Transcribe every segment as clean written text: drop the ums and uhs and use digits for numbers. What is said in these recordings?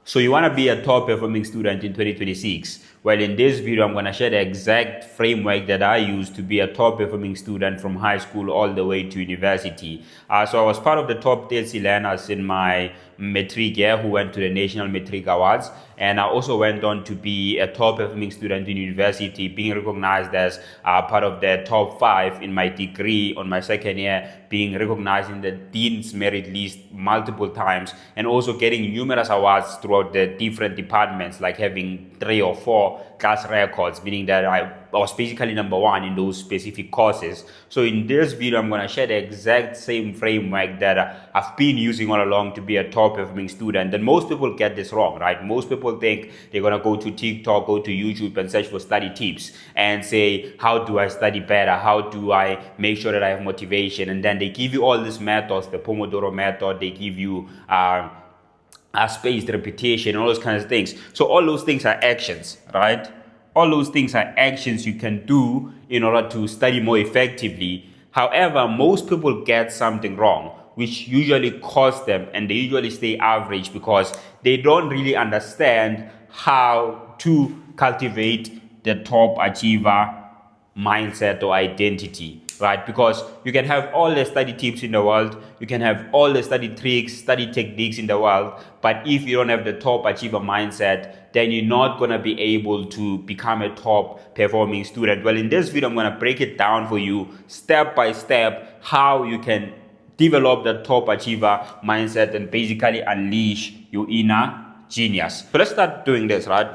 So you want to be a top performing student in 2026? Well, in this video, I'm going to share the exact framework that I use to be a top performing student from high school all the way to university. So I was part of the top 30 learners in my matric year who went to the National Matric Awards. And I also went on to be a top performing student in university, being recognized as part of the top 5 in my degree on my second year, being recognized in the Dean's Merit List multiple times, and also getting numerous awards throughout the different departments, like having 3 or 4 class records, meaning that I was basically number 1 in those specific courses. So in this video, I'm going to share the exact same framework that I've been using all along to be a top performing student. And most people get this wrong, right? Most people think they're going to go to TikTok, go to YouTube and search for study tips and say, how do I study better? How do I make sure that I have motivation? And then they give you all these methods, the Pomodoro method, they give you spaced repetition, all those kinds of things. So all those things are actions, right? All those things are actions you can do in order to study more effectively. However, most people get something wrong, which usually costs them, and they usually stay average because they don't really understand how to cultivate the top achiever mindset or identity, right? Because you can have all the study tips in the world, you can have all the study tricks, study techniques in the world, but if you don't have the top achiever mindset, then you're not going to be able to become a top performing student. Well, in this video, I'm going to break it down for you step by step how you can develop the top achiever mindset and basically unleash your inner genius. So let's start doing this, right?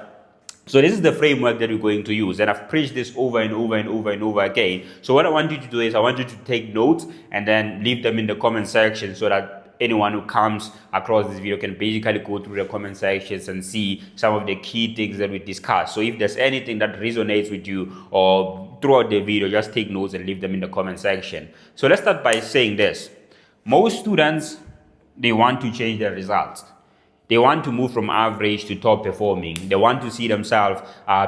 So this is the framework that we're going to use, and I've preached this over and over and over and over again. So what I want you to do is I want you to take notes and then leave them in the comment section so that anyone who comes across this video can basically go through the comment sections and see some of the key things that we discussed. So if there's anything that resonates with you or throughout the video, just take notes and leave them in the comment section. So let's start by saying this. Most students, they want to change their results. They want to move from average to top performing. They want to see themselves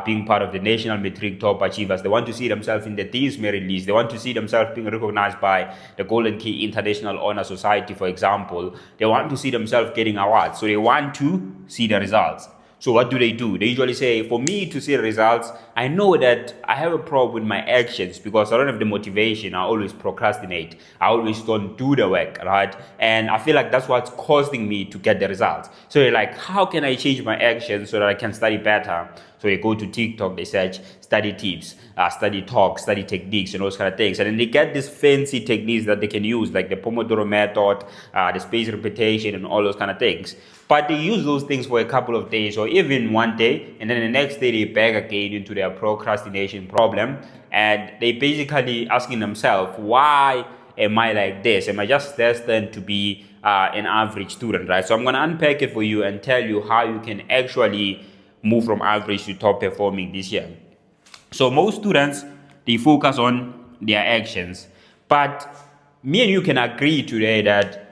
being part of the National Matric Top Achievers. They want to see themselves in the Dean's Merit List. They want to see themselves being recognized by the Golden Key International Honor Society, for example. They want to see themselves getting awards. So they want to see the results. So what do? They usually say, for me to see the results, I know that I have a problem with my actions because I don't have the motivation. I always procrastinate. I always don't do the work, right? And I feel like that's what's causing me to get the results. So they're like, how can I change my actions so that I can study better? So they go to TikTok, they search study tips, study talks, study techniques, and those kind of things. And then they get these fancy techniques that they can use, like the Pomodoro method, the spaced repetition, and all those kind of things. But they use those things for a couple of days or even one day, and then the next day they back again into their procrastination problem. And they basically asking themselves, why am I like this? Am I just destined to be an average student, right? So I'm going to unpack it for you and tell you how you can actually move from average to top performing this year. So most students, they focus on their actions. But me and you can agree today that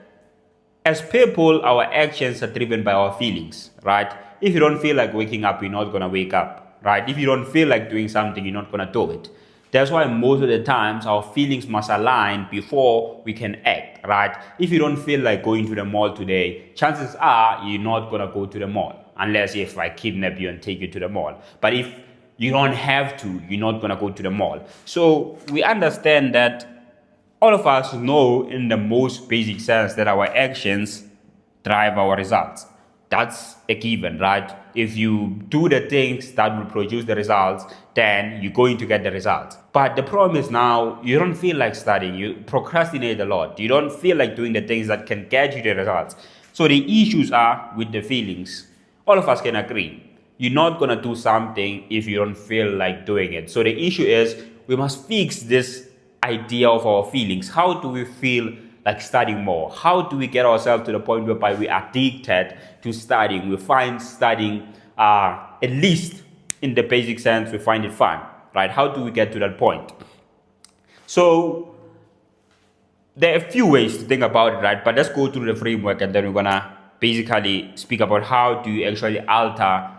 as people, our actions are driven by our feelings, right? If you don't feel like waking up, you're not going to wake up, right? If you don't feel like doing something, you're not going to do it. That's why most of the times our feelings must align before we can act, right? If you don't feel like going to the mall today, chances are you're not going to go to the mall. Unless if I kidnap you and take you to the mall. But if you don't have to, you're not going to go to the mall. So we understand that all of us know in the most basic sense that our actions drive our results. That's a given, right? If you do the things that will produce the results, then you're going to get the results. But the problem is now you don't feel like studying. You procrastinate a lot. You don't feel like doing the things that can get you the results. So the issues are with the feelings. All of us can agree. You're not going to do something if you don't feel like doing it. So the issue is we must fix this idea of our feelings. How do we feel like studying more? How do we get ourselves to the point whereby we are addicted to studying? We find studying, at least in the basic sense, we find it fun, right? How do we get to that point? So there are a few ways to think about it, right? But let's go through the framework and then we're going to basically speak about how do you actually alter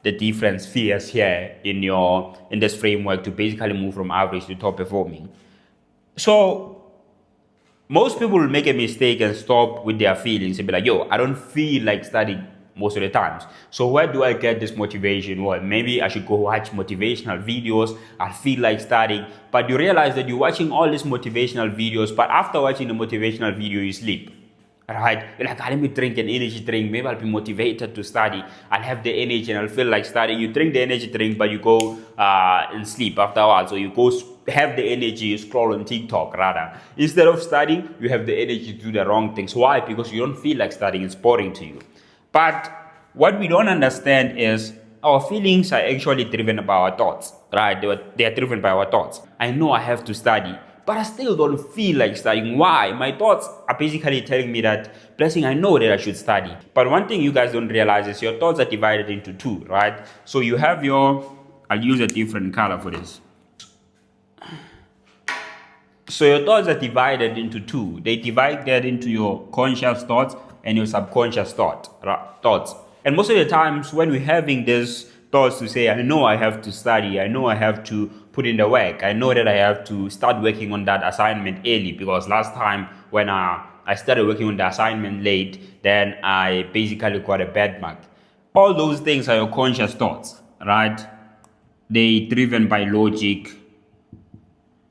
the different spheres here in this framework to basically move from average to top performing. So most people will make a mistake and stop with their feelings and be like, yo, I don't feel like studying. most of the times. So where do I get this motivation? Well, maybe I should go watch motivational videos. I feel like studying, but you realize that you're watching all these motivational videos, but after watching the motivational video, you sleep. Right? You're like, let me drink an energy drink. Maybe I'll be motivated to study. I'll have the energy and I'll feel like studying. You drink the energy drink, but you go and sleep after a while. So you go have the energy, you scroll on TikTok rather. Instead of studying, you have the energy to do the wrong things. Why? Because you don't feel like studying. It's boring to you. But what we don't understand is our feelings are actually driven by our thoughts. Right? They are driven by our thoughts. I know I have to study, but I still don't feel like studying. Why? My thoughts are basically telling me that, Blessing, I know that I should study. But one thing you guys don't realize is your thoughts are divided into two, right? So you have I'll use a different color for this. So your thoughts are divided into two. They divide that into your conscious thoughts and your subconscious thoughts. And most of the times when we're having these thoughts to say, I know I have to study, I know I have to put in the work, I know that I have to start working on that assignment early, because last time when I started working on the assignment late, then I basically got a bad mark. All those things are your conscious thoughts, right? They driven by logic,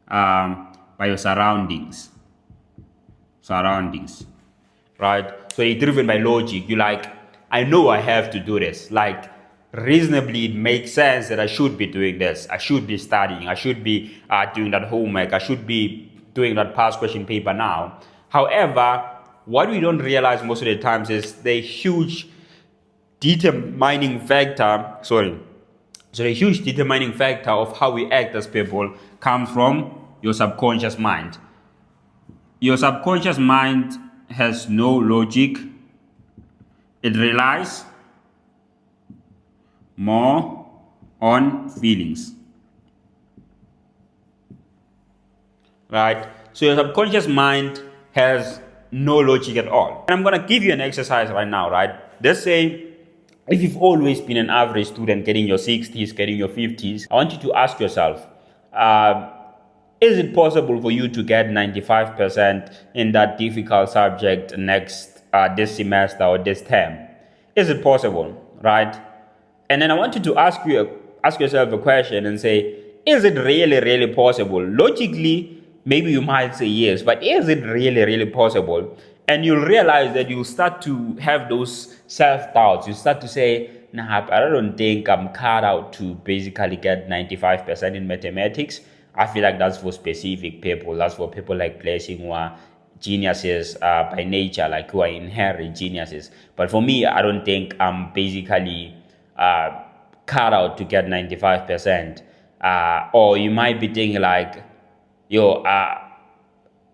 by your surroundings, right? So they're driven by logic. You're like, I know I have to do this. Like, reasonably, it makes sense that I should be doing this. I should be studying. I should be doing that homework. I should be doing that past question paper now. However, what we don't realize most of the times is the huge determining factor, the huge determining factor of how we act as people comes from your subconscious mind. Your subconscious mind has no logic. It relies more on feelings. Right? So your subconscious mind has no logic at all. And I'm going to give you an exercise right now, right? Let's say if you've always been an average student getting your 60s, getting your 50s, I want you to ask yourself, is it possible for you to get 95% in that difficult subject this semester or this term? Is it possible, right? And then I want you to ask yourself a question and say, is it really, really possible? Logically, maybe you might say yes, but is it really, really possible? And you'll realize that you'll start to have those self-doubts. You start to say, nah, I don't think I'm cut out to basically get 95% in mathematics. I feel like that's for specific people. That's for people like Blessing who are geniuses by nature, like who are inherent geniuses. But for me, I don't think I'm basically cut out to get 95%. Or you might be thinking like, I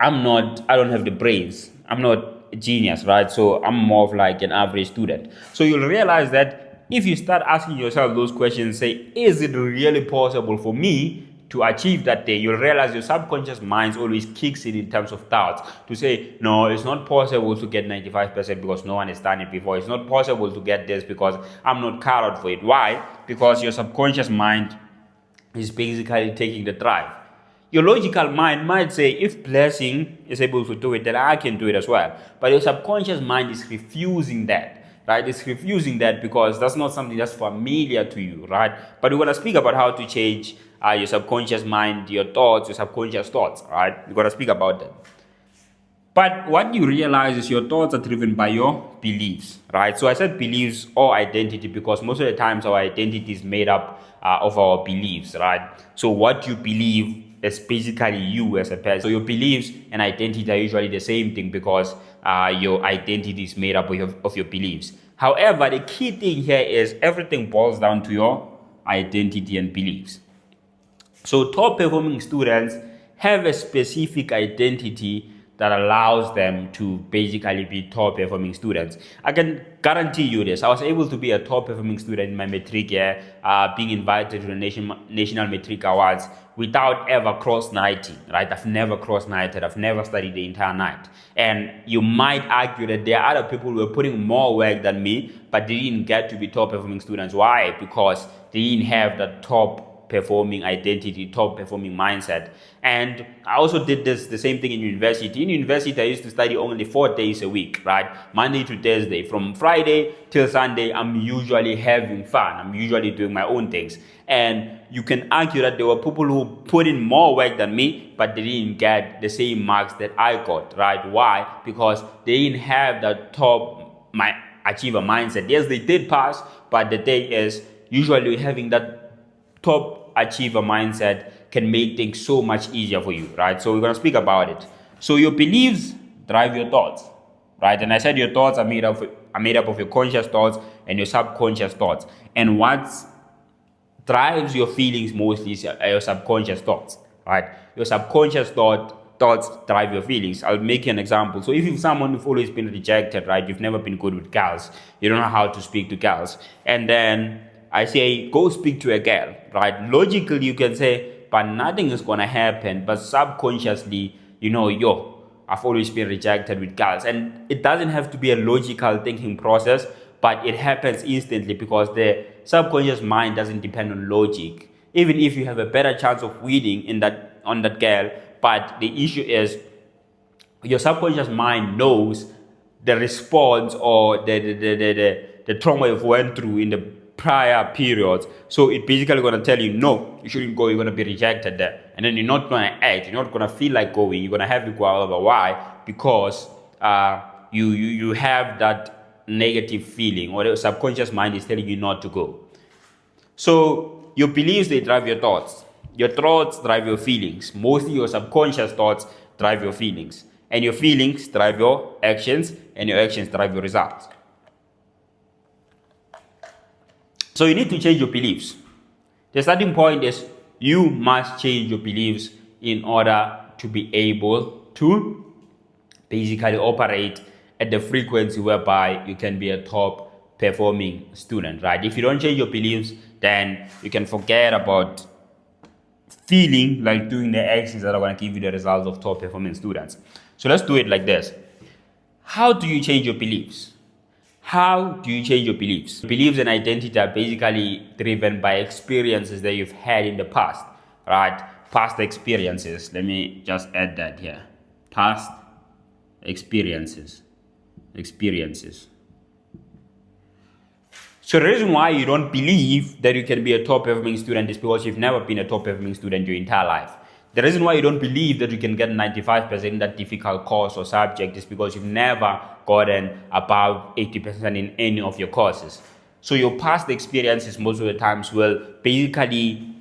don't have the brains. I'm not a genius, right? So I'm more of like an average student. So you'll realize that if you start asking yourself those questions, say, is it really possible for me to achieve that day? You'll realize your subconscious mind always kicks in terms of thoughts to say, no, it's not possible to get 95% because no one has done it before. It's not possible to get this because I'm not cut out for it. Why? Because your subconscious mind is basically taking the drive. Your logical mind might say, if Blessing is able to do it, then I can do it as well. But your subconscious mind is refusing that. Right? It's refusing that because that's not something that's familiar to you, right? But we're going to speak about how to change your subconscious mind, your thoughts, your subconscious thoughts, right? We're going to speak about that. But what you realize is your thoughts are driven by your beliefs, right? So I said beliefs or identity because most of the times our identity is made up of our beliefs, right? So what you believe is basically you as a person. So your beliefs and identity are usually the same thing because your identity is made up of your beliefs. However, the key thing here is everything boils down to your identity and beliefs. So top performing students have a specific identity that allows them to basically be top performing students. I can guarantee you this. I was able to be a top performing student in my matric year, being invited to the National Matric Awards without ever cross-nighting, right? I've never cross-nighted. I've never studied the entire night. And you might argue that there are other people who were putting more work than me, but they didn't get to be top performing students. Why? Because they didn't have the top top performing identity, top performing mindset. And I also did the same thing in university. In university, I used to study only 4 days a week, right? Monday to Thursday. From Friday till Sunday, I'm usually having fun. I'm usually doing my own things. And you can argue that there were people who put in more work than me, but they didn't get the same marks that I got, right? Why? Because they didn't have that top achiever mindset. Yes, they did pass, but the thing is, usually having that top achiever mindset can make things so much easier for you, right? So we're going to speak about it. So your beliefs drive your thoughts, right? And I said your thoughts are made up of your conscious thoughts and your subconscious thoughts. And what drives your feelings mostly is your subconscious thoughts, right? Your subconscious thoughts drive your feelings. I'll make you an example. So if you're someone who's always been rejected, right? You've never been good with girls. You don't know how to speak to girls. And then I say, go speak to a girl, right? Logically, you can say, but nothing is going to happen. But subconsciously, I've always been rejected with girls. And it doesn't have to be a logical thinking process, but it happens instantly because the subconscious mind doesn't depend on logic. Even if you have a better chance of winning on that girl, but the issue is your subconscious mind knows the response or the trauma you've went through in the prior periods. So it's basically going to tell you, no, you shouldn't go, you're going to be rejected there. And then you're not going to act, you're not going to feel like going, you're going to have to go over. Why? Because you have that negative feeling, or the subconscious mind is telling you not to go. So your beliefs, they drive your thoughts. Your thoughts drive your feelings. Mostly your subconscious thoughts drive your feelings. And your feelings drive your actions, and your actions drive your results. So you need to change your beliefs. The starting point is you must change your beliefs in order to be able to basically operate at the frequency whereby you can be a top performing student, right? If you don't change your beliefs, then you can forget about feeling like doing the actions that are going to give you the results of top performing students. So let's do it like this. How do you change your beliefs? How do you change your beliefs? Beliefs and identity are basically driven by experiences that you've had in the past, right? Past experiences. Let me just add that here. Past experiences. So the reason why you don't believe that you can be a top performing student is because you've never been a top performing student your entire life. The reason why you don't believe that you can get 95% in that difficult course or subject is because you've never gotten above 80% in any of your courses. So your past experiences most of the times will basically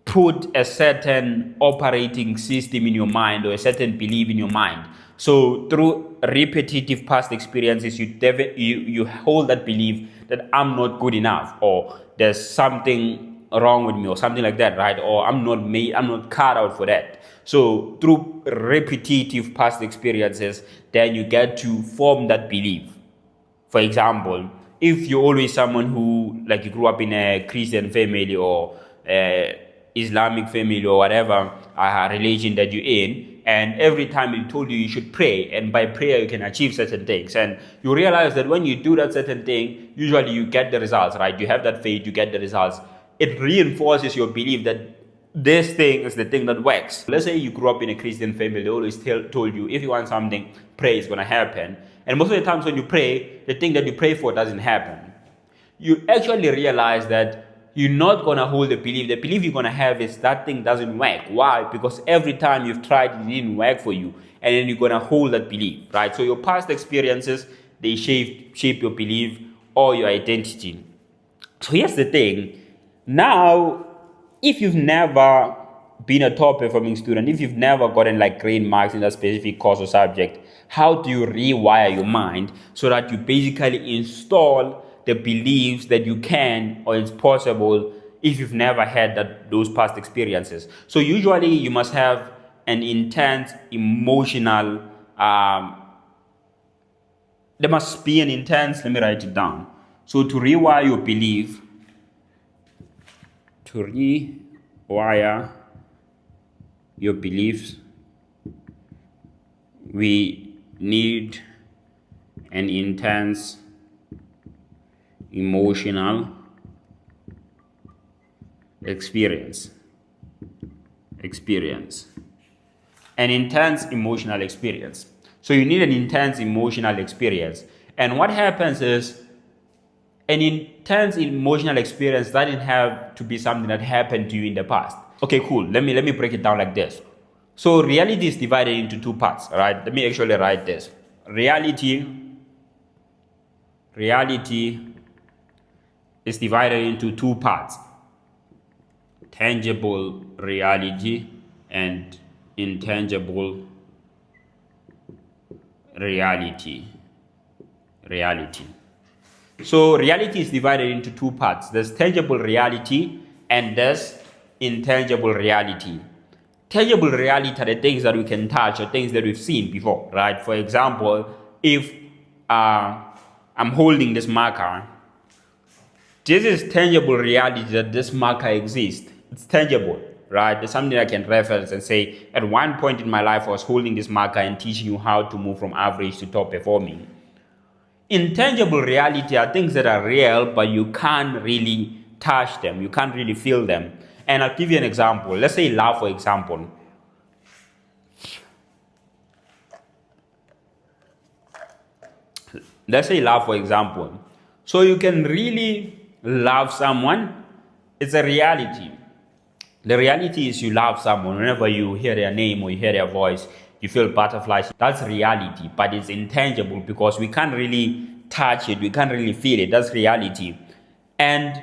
put a certain operating system in your mind or a certain belief in your mind. So through repetitive past experiences, you hold that belief that I'm not good enough, or there's something wrong with me, or something like that, right? Or I'm not cut out for that. So through repetitive past experiences, then you get to form that belief. For example, if you're always someone who, like, you grew up in a Christian family or Islamic family or whatever religion that you're in, and every time it told you should pray, and by prayer you can achieve certain things, and you realize that when you do that certain thing, usually you get the results, right? You have that faith, you get the results. It reinforces your belief that this thing is the thing that works. Let's say you grew up in a Christian family, they always told you, if you want something, pray, it's going to happen. And most of the times when you pray, the thing that you pray for doesn't happen. You actually realize that you're not going to hold the belief. The belief you're going to have is that thing doesn't work. Why? Because every time you've tried, it didn't work for you. And then you're going to hold that belief, right? So your past experiences, they shape your belief or your identity. So here's the thing. Now, if you've never been a top performing student, if you've never gotten like great marks in that specific course or subject, how do you rewire your mind so that you basically install the beliefs that you can, or it's possible, if you've never had those past experiences? So usually you must have an intense emotional, there must be an intense, let me write it down. So to rewire your belief, we need an intense emotional experience. An intense emotional experience. So you need an intense emotional experience. And what happens is an intense emotional experience doesn't have to be something that happened to you in the past. Okay, cool. Let me break it down like this. So reality is divided into two parts, right? Let me actually write this. Reality is divided into two parts. Tangible reality and intangible reality. So reality is divided into two parts. There's tangible reality and there's intangible reality. Tangible reality are the things that we can touch or things that we've seen before, right? For example, if I'm holding this marker, this is tangible reality that this marker exists. It's tangible, right? It's something I can reference and say, at one point in my life, I was holding this marker and teaching you how to move from average to top performing. Intangible reality are things that are real, but you can't really touch them. You can't really feel them. And I'll give you an example. Let's say love, for example. So you can really love someone. It's a reality. The reality is you love someone. Whenever you hear their name or you hear their voice, you feel butterflies. That's reality, but it's intangible because we can't really touch it. We can't really feel it. That's reality. And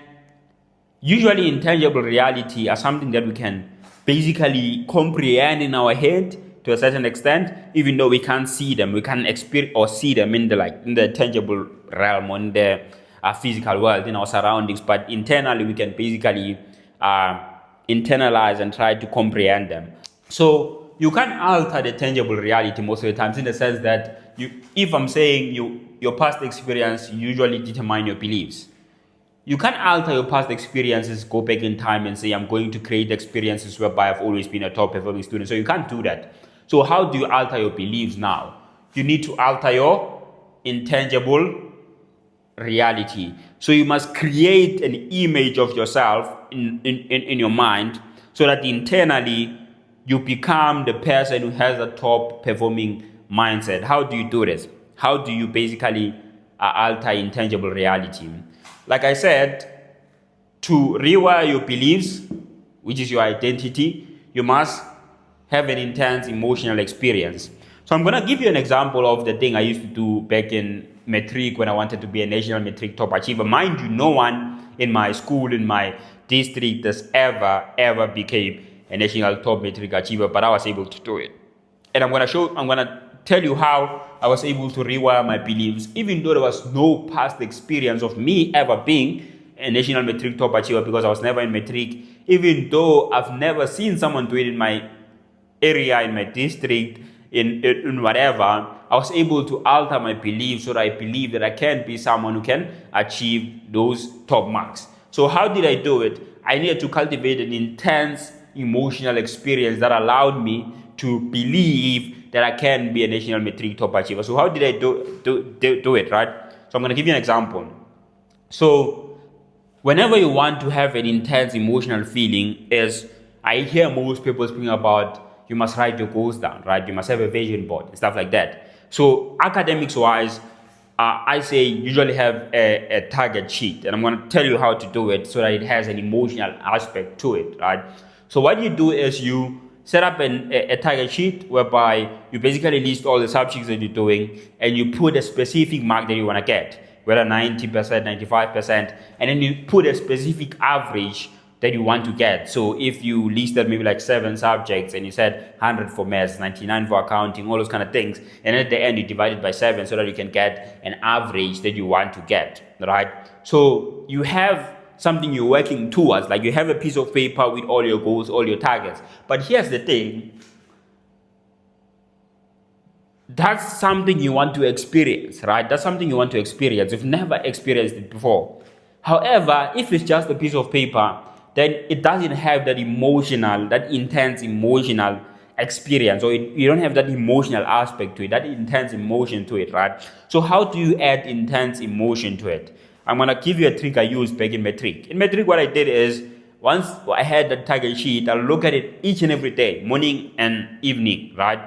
usually intangible reality are something that we can basically comprehend in our head to a certain extent, even though we can't see them. We can't experience or see them in the tangible realm, on the physical world, in our surroundings. But internally, we can basically internalize and try to comprehend them. So you can't alter the tangible reality most of the times, in the sense that if I'm saying your past experience usually determine your beliefs. You can't alter your past experiences, go back in time and say, I'm going to create experiences whereby I've always been a top performing student. So you can't do that. So how do you alter your beliefs now? You need to alter your intangible reality. So you must create an image of yourself in your mind, so that internally you become the person who has a top performing mindset. How do you do this? How do you basically alter intangible reality? Like I said, to rewire your beliefs, which is your identity, you must have an intense emotional experience. So I'm going to give you an example of the thing I used to do back in matric when I wanted to be a national matric top achiever. Mind you, no one in my school, in my district, has ever became a national top matric achiever, but I was able to do it. And I'm going to tell you how I was able to rewire my beliefs, even though there was no past experience of me ever being a national matric top achiever, because I was never in matric. Even though I've never seen someone do it in my area, in my district, in whatever, I was able to alter my beliefs so that I believe that I can be someone who can achieve those top marks. So how did I do it? I needed to cultivate an intense emotional experience that allowed me to believe that I can be a national matric top achiever. So how did I do it, right? So I'm going to give you an example. So whenever you want to have an intense emotional feeling, is I hear most people speaking about, you must write your goals down, right? You must have a vision board and stuff like that. So academics wise, I say usually have a target sheet, and I'm going to tell you how to do it so that it has an emotional aspect to it, right? So what you do is you set up a target sheet whereby you basically list all the subjects that you're doing, and you put a specific mark that you want to get, whether 90%, 95%, and then you put a specific average that you want to get. So if you listed maybe like 7 subjects and you said 100 for maths, 99 for accounting, all those kind of things, and at the end you divide it by 7 so that you can get an average that you want to get, right? So you have something you're working towards, like you have a piece of paper with all your goals, all your targets. But here's the thing, that's something you want to experience, right? That's something you want to experience. You've never experienced it before. However, if it's just a piece of paper, then it doesn't have that intense emotional experience, or you don't have that emotional aspect to it, that intense emotion to it, right? So how do you add intense emotion to it? I'm going to give you a trick I used back in matric. In matric, what I did is once I had that target sheet, I'll look at it each and every day, morning and evening, right?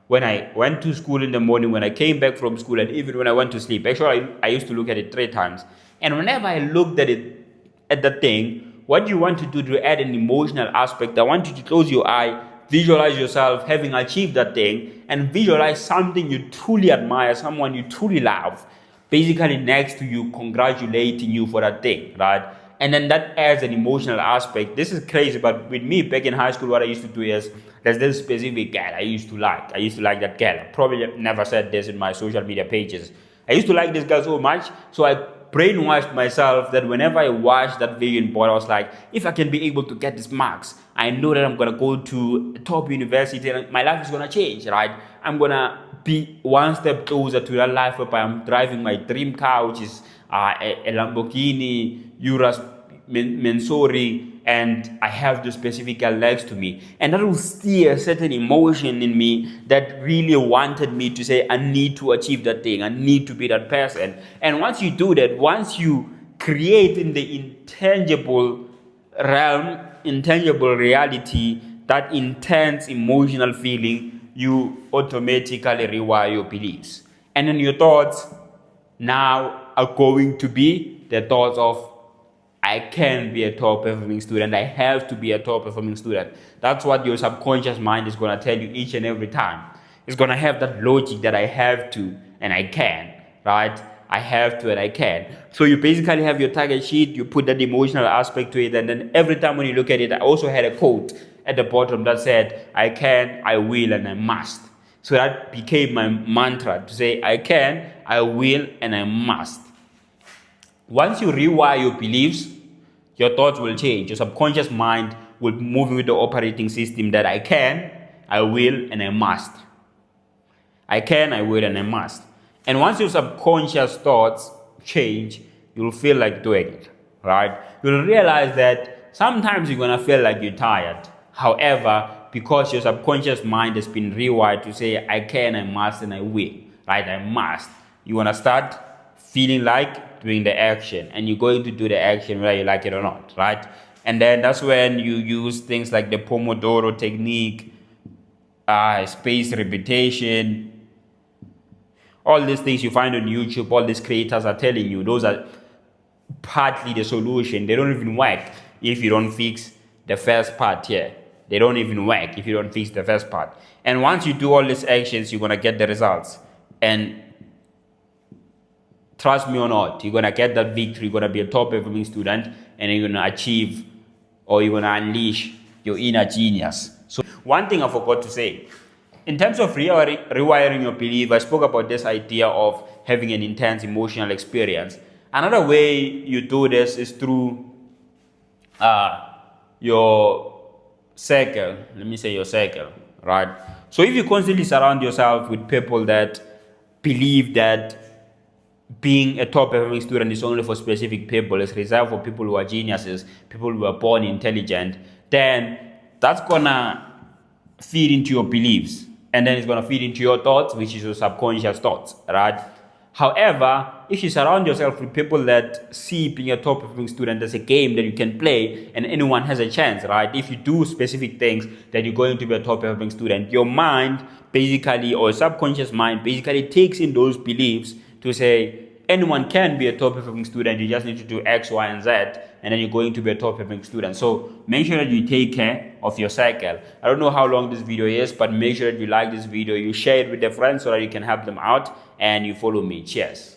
When I went to school in the morning, when I came back from school, and even when I went to sleep. Actually, I used to look at it 3 times. And whenever I looked at it, at the thing, what you want to do to add an emotional aspect, I want you to close your eye, visualize yourself having achieved that thing, and visualize something you truly admire, someone you truly love, basically next to you, congratulating you for that thing, right? And then that adds an emotional aspect. This is crazy, but with me back in high school, what I used to do is there's this specific girl I used to like. I used to like that girl. I probably never said this in my social media pages. I used to like this girl so much, so I brainwashed myself that whenever I watched that vision board, I was like, if I can be able to get these marks, I know that I'm gonna go to a top university and my life is gonna change, right? I'm gonna be one step closer to that life where I'm driving my dream car, which is a Lamborghini Urus Mensori, and I have the specific girl next to me, and that will steer a certain emotion in me that really wanted me to say, I need to achieve that thing, I need to be that person. And once you do that, once you create in the intangible realm, intangible reality, that intense emotional feeling, you automatically rewire your beliefs, and then your thoughts now are going to be the thoughts of, I can be a top performing student. I have to be a top performing student. That's what your subconscious mind is going to tell you each and every time. It's going to have that logic that I have to and I can, right? I have to and I can. So you basically have your target sheet, you put that emotional aspect to it, and then every time when you look at it, I also had a quote at the bottom that said, I can, I will, and I must. So that became my mantra to say, I can, I will, and I must. Once you rewire your beliefs, your thoughts will change. Your subconscious mind will move with the operating system that I can, I will, and I must. I can, I will, and I must. And once your subconscious thoughts change, you'll feel like doing it, right? You'll realize that sometimes you're going to feel like you're tired. However, because your subconscious mind has been rewired to say, I can, I must, and I will, right? I must. You want to start feeling like doing the action, and you're going to do the action whether you like it or not, right? And then that's when you use things like the Pomodoro technique, spaced repetition, all these things you find on YouTube, all these creators are telling you, those are partly the solution. They don't even work if you don't fix the first part here. They don't even work if you don't fix the first part. And once you do all these actions, you're going to get the results. And trust me or not, you're going to get that victory. You're going to be a top performing student, and you're going to achieve, or you're going to unleash your inner genius. So one thing I forgot to say, in terms of rewiring your belief, I spoke about this idea of having an intense emotional experience. Another way you do this is through your circle. Let me say your circle, right? So if you constantly surround yourself with people that believe that being a top performing student is only for specific people, it's reserved for people who are geniuses, people who are born intelligent, then that's gonna feed into your beliefs, and then it's gonna feed into your thoughts, which is your subconscious thoughts, right? However, if you surround yourself with people that see being a top performing student as a game that you can play and anyone has a chance, right? If you do specific things that you're going to be a top performing student, your mind basically, or subconscious mind basically takes in those beliefs to say, anyone can be a top performing student, you just need to do X, Y, and Z, and then you're going to be a top performing student. So make sure that you take care of your cycle. I don't know how long this video is, but make sure that you like this video, you share it with your friends so that you can help them out, and you follow me. Cheers.